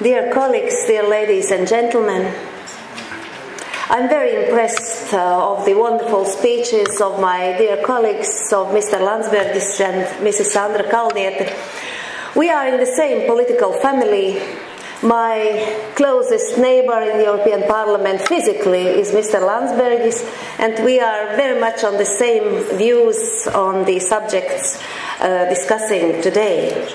Dear colleagues, dear ladies and gentlemen, I'm very impressed of the wonderful speeches of my dear colleagues, of Mr. Landsbergis and Mrs. Sandra Kalniete. We are in the same political family. My closest neighbor in the European Parliament physically is Mr. Landsbergis, and we are very much on the same views on the subjects discussing today.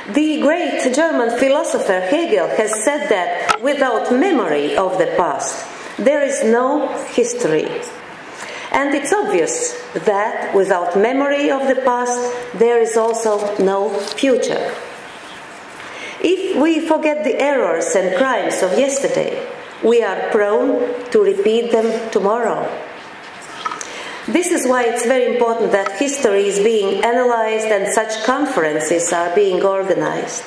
The great German philosopher Hegel has said that without memory of the past, there is no history. And it's obvious that without memory of the past, there is also no future. If we forget the errors and crimes of yesterday, we are prone to repeat them tomorrow. This is why it's very important that history is being analyzed and such conferences are being organized.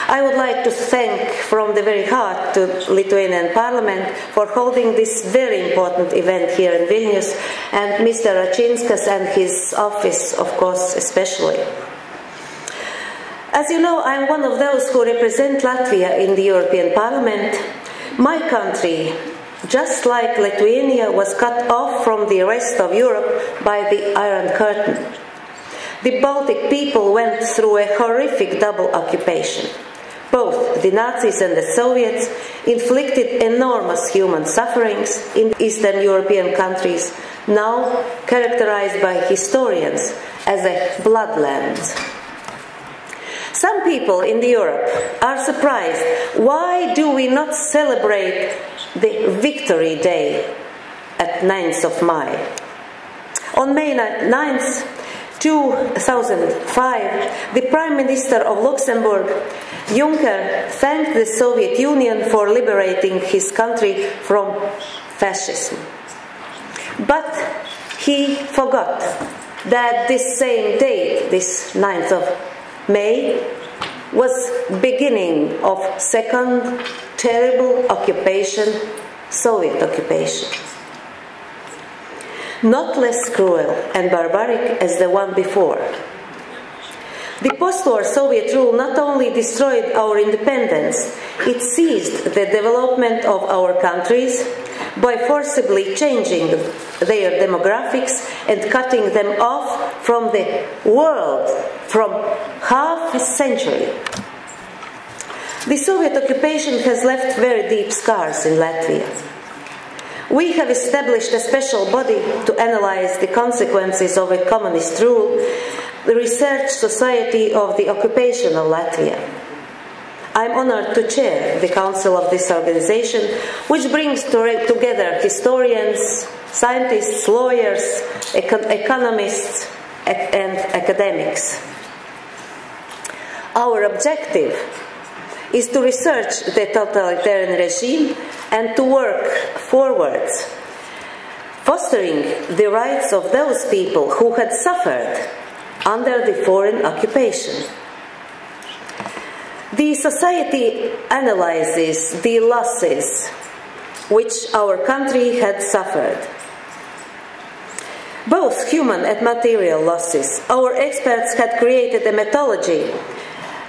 I would like to thank from the very heart to Lithuanian Parliament for holding this very important event here in Vilnius, and Mr. Račinskas and his office, of course, especially. As you know, I'm one of those who represent Latvia in the European Parliament. My country, just like Lithuania, was cut off from the rest of Europe by the Iron Curtain. The Baltic people went through a horrific double occupation. Both the Nazis and the Soviets inflicted enormous human sufferings in Eastern European countries, now characterized by historians as a bloodland. Some people in Europe are surprised. Why do we not celebrate the Victory Day at 9th of May? On May 9th, 2005, the Prime Minister of Luxembourg, Juncker, thanked the Soviet Union for liberating his country from fascism. But he forgot that this same date, this 9th of May, was beginning of second terrible occupation, Soviet occupation. Not less cruel and barbaric as the one before. The post-war Soviet rule not only destroyed our independence, it seized the development of our countries by forcibly changing their demographics and cutting them off from the world from half a century. The Soviet occupation has left very deep scars in Latvia. We have established a special body to analyze the consequences of a communist rule, the Research Society of the Occupation of Latvia. I'm honored to chair the council of this organization, which brings together historians, scientists, lawyers, economists, and academics. Our objective is to research the totalitarian regime and to work forwards, fostering the rights of those people who had suffered under the foreign occupation. The society analyzes the losses which our country had suffered, both human and material losses. Our experts had created a methodology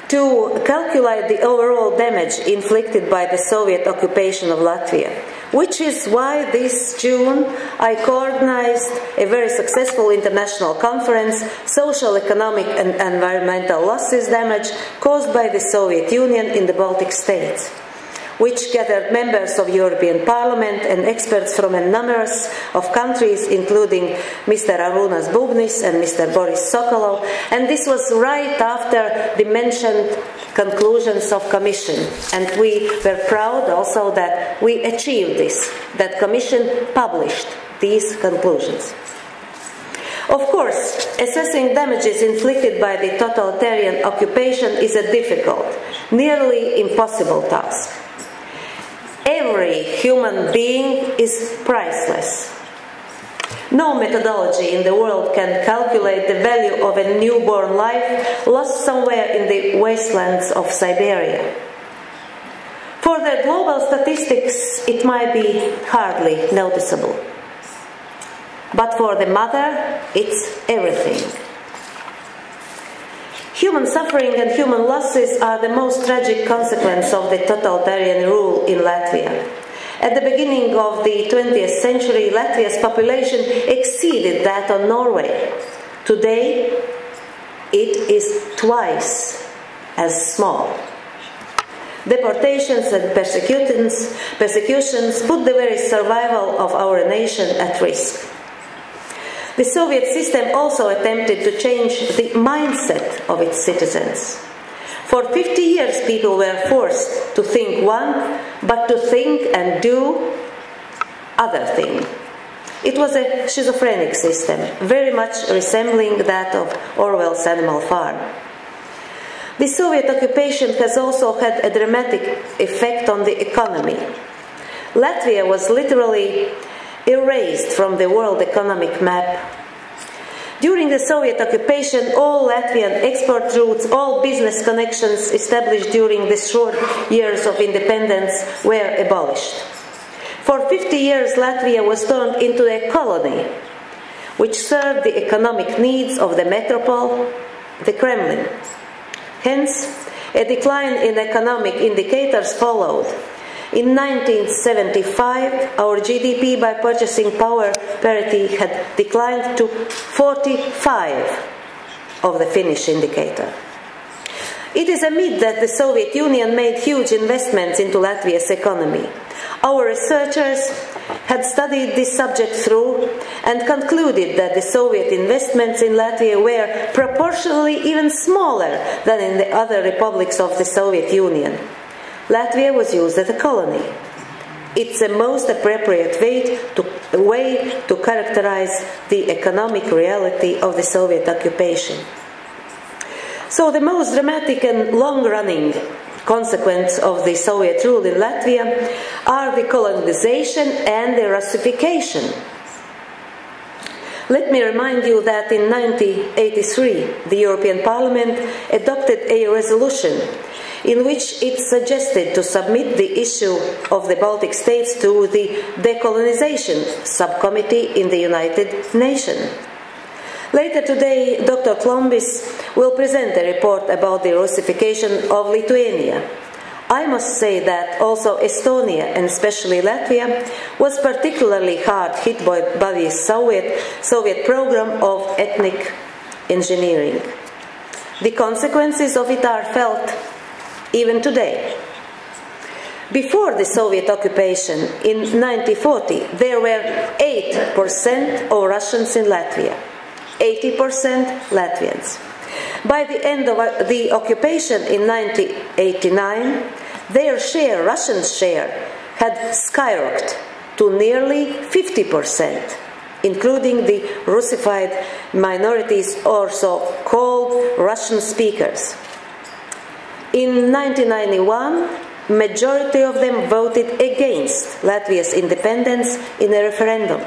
to calculate the overall damage inflicted by the Soviet occupation of Latvia, which is why this June I coordinated a very successful international conference, Social, Economic and Environmental Losses Damage Caused by the Soviet Union in the Baltic States, which gathered members of European Parliament and experts from a number of countries, including Mr. Arūnas Bubnis and Mr. Boris Sokolov, and this was right after the mentioned conclusions of Commission, and we were proud also that we achieved this, that Commission published these conclusions. Of course, assessing damages inflicted by the totalitarian occupation is a difficult, nearly impossible task. Every human being is priceless. No methodology in the world can calculate the value of a newborn life lost somewhere in the wastelands of Siberia. For the global statistics, it might be hardly noticeable. But for the mother, it's everything. Human suffering and human losses are the most tragic consequence of the totalitarian rule in Latvia. At the beginning of the 20th century, Latvia's population exceeded that of Norway. Today, it is twice as small. Deportations and persecutions put the very survival of our nation at risk. The Soviet system also attempted to change the mindset of its citizens. For 50 years, people were forced to think one, but to think and do other thing. It was a schizophrenic system, very much resembling that of Orwell's Animal Farm. The Soviet occupation has also had a dramatic effect on the economy. Latvia was literally erased from the world economic map. During the Soviet occupation, all Latvian export routes, all business connections established during the short years of independence were abolished. For 50 years, Latvia was turned into a colony, which served the economic needs of the metropole, the Kremlin. Hence, a decline in economic indicators followed. In 1975, our GDP by purchasing power parity had declined to 45 of the Finnish indicator. It is a myth that the Soviet Union made huge investments into Latvia's economy. Our researchers had studied this subject through and concluded that the Soviet investments in Latvia were proportionally even smaller than in the other republics of the Soviet Union. Latvia was used as a colony. It's a most appropriate way to characterize the economic reality of the Soviet occupation. So the most dramatic and long-running consequence of the Soviet rule in Latvia are the colonization and the Russification. Let me remind you that in 1983, the European Parliament adopted a resolution in which it suggested to submit the issue of the Baltic states to the Decolonization Subcommittee in the United Nations. Later today, Dr. Klombis will present a report about the Russification of Lithuania. I must say that also Estonia, and especially Latvia, was particularly hard hit by the Soviet program of ethnic engineering. The consequences of it are felt even today. Before the Soviet occupation in 1940, there were 8% of Russians in Latvia, 80% Latvians. By the end of the occupation in 1989, their share, Russian share, had skyrocketed to nearly 50%, including the Russified minorities, also called Russian speakers. In 1991, majority of them voted against Latvia's independence in a referendum.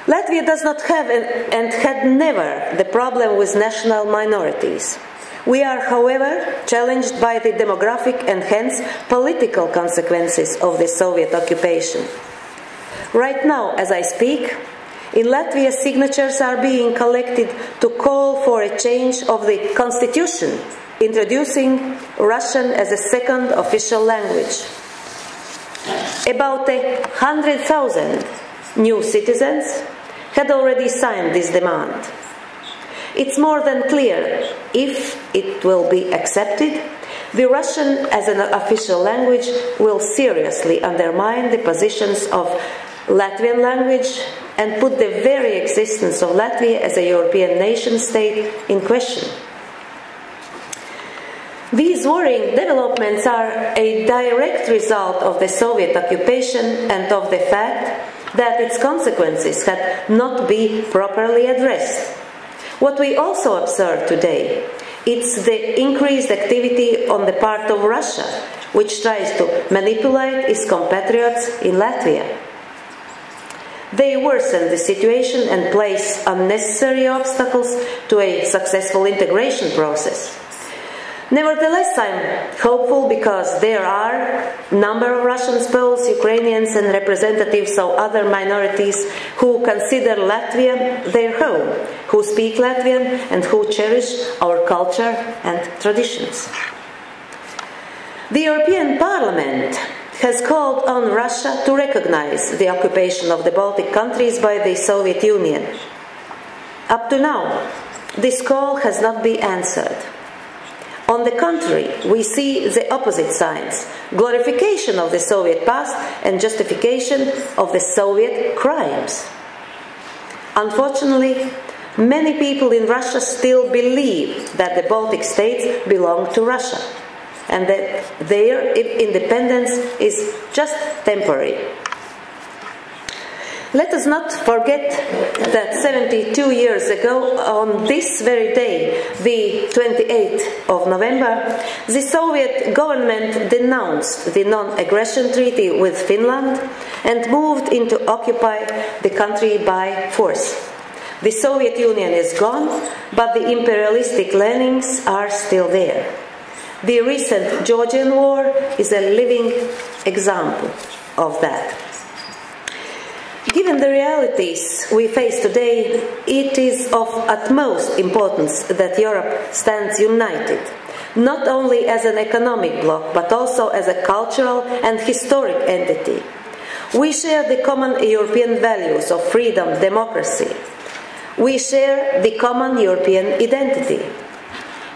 Latvia does not have and had never the problem with national minorities. We are, however, challenged by the demographic and hence political consequences of the Soviet occupation. Right now, as I speak, in Latvia signatures are being collected to call for a change of the constitution, introducing Russian as a second official language. About 100,000 new citizens had already signed this demand. It's more than clear, if it will be accepted, the Russian as an official language will seriously undermine the positions of Latvian language and put the very existence of Latvia as a European nation-state in question. These worrying developments are a direct result of the Soviet occupation and of the fact that its consequences had not been properly addressed. What we also observe today is the increased activity on the part of Russia, which tries to manipulate its compatriots in Latvia. They worsen the situation and place unnecessary obstacles to a successful integration process. Nevertheless, I'm hopeful because there are a number of Russians, Poles, Ukrainians and representatives of other minorities who consider Latvia their home, who speak Latvian and who cherish our culture and traditions. The European Parliament has called on Russia to recognize the occupation of the Baltic countries by the Soviet Union. Up to now, this call has not been answered. On the contrary, we see the opposite signs: glorification of the Soviet past and justification of the Soviet crimes. Unfortunately, many people in Russia still believe that the Baltic states belong to Russia and that their independence is just temporary. Let us not forget that 72 years ago, on this very day, the 28th of November, the Soviet government denounced the non-aggression treaty with Finland and moved in to occupy the country by force. The Soviet Union is gone, but the imperialistic leanings are still there. The recent Georgian war is a living example of that. Given the realities we face today, it is of utmost importance that Europe stands united, not only as an economic bloc, but also as a cultural and historic entity. We share the common European values of freedom, democracy. We share the common European identity.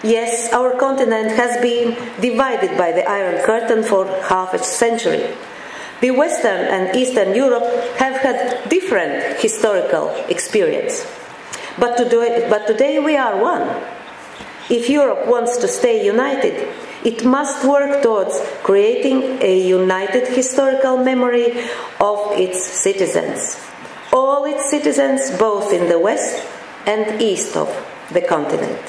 Yes, our continent has been divided by the Iron Curtain for half a century. The Western and Eastern Europe have had different historical experience. But today we are one. If Europe wants to stay united, it must work towards creating a united historical memory of its citizens. All its citizens, both in the West and East of the continent.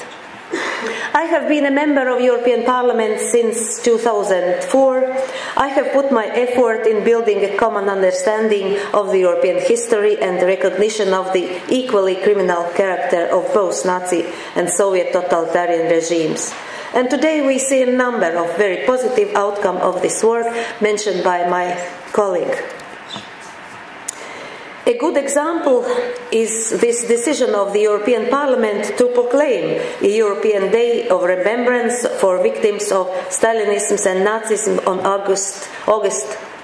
I have been a member of European Parliament since 2004. I have put my effort in building a common understanding of the European history and recognition of the equally criminal character of both Nazi and Soviet totalitarian regimes. And today we see a number of very positive outcomes of this work mentioned by my colleague. A good example is this decision of the European Parliament to proclaim a European Day of Remembrance for victims of Stalinism and Nazism on August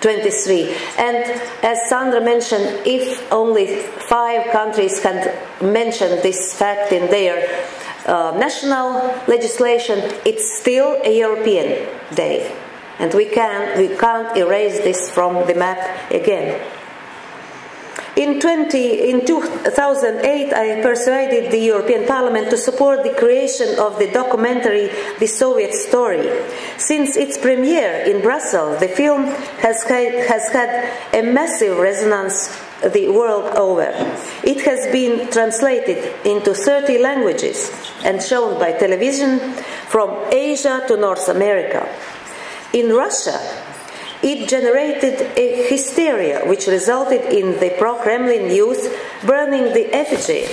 23. And as Sandra mentioned, if only 5 countries had mentioned this fact in their national legislation, it's still a European Day. And we can't erase this from the map again. In 2008, I persuaded the European Parliament to support the creation of the documentary The Soviet Story. Since its premiere in Brussels, the film has had a massive resonance the world over. It has been translated into 30 languages and shown by television from Asia to North America. In Russia, it generated a hysteria which resulted in the pro-Kremlin youth burning the effigy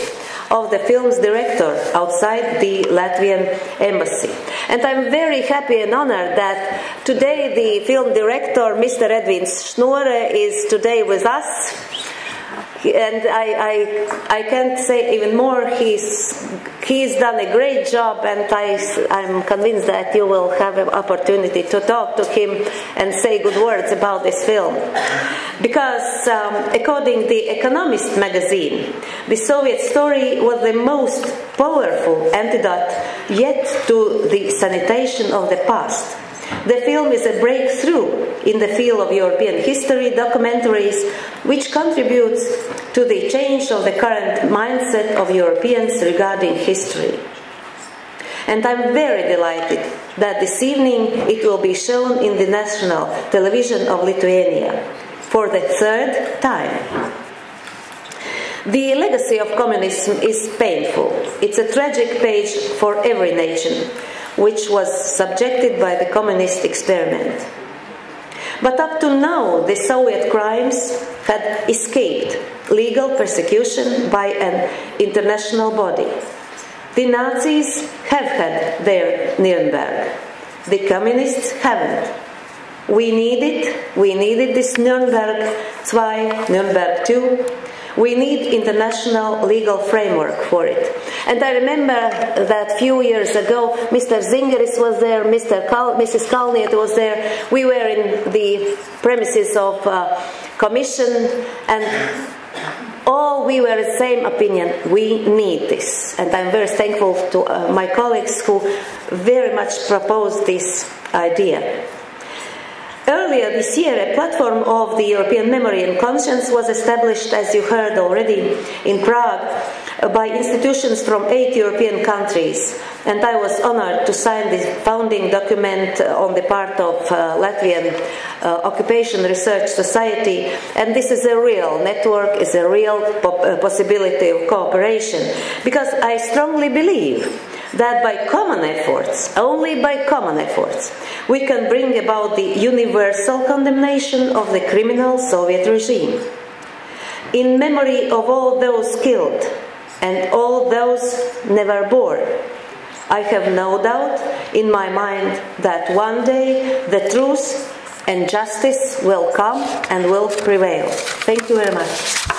of the film's director outside the Latvian embassy. And I'm very happy and honored that today the film director, Mr. Edvins Šnore, is today with us. And I can't say even more. He's done a great job, and I'm convinced that you will have an opportunity to talk to him and say good words about this film. Because according to The Economist magazine, The Soviet Story was the most powerful antidote yet to the sanitation of the past. The film is a breakthrough in the field of European history documentaries, which contributes to the change of the current mindset of Europeans regarding history. And I'm very delighted that this evening it will be shown in the national television of Lithuania for the 3rd time. The legacy of communism is painful. It's a tragic page for every nation, which was subjected by the communist experiment. But up to now, the Soviet crimes had escaped legal persecution by an international body. The Nazis have had their Nuremberg. The communists haven't. We needed this Nuremberg II, Nuremberg II. We need international legal framework for it. And I remember that few years ago, Mr. Zingeris was there, Mrs. Kalniet was there. We were in the premises of Commission, and all we were the same opinion. We need this. And I'm very thankful to my colleagues who very much proposed this idea. Earlier this year, a platform of the European Memory and Conscience was established, as you heard already, in Prague by institutions from 8 European countries. And I was honored to sign this founding document on the part of Latvian Occupation Research Society. And this is a real network, is a real possibility of cooperation. Because I strongly believe that by common efforts, only by common efforts, we can bring about the universal condemnation of the criminal Soviet regime. In memory of all those killed and all those never born, I have no doubt in my mind that one day the truth and justice will come and will prevail. Thank you very much.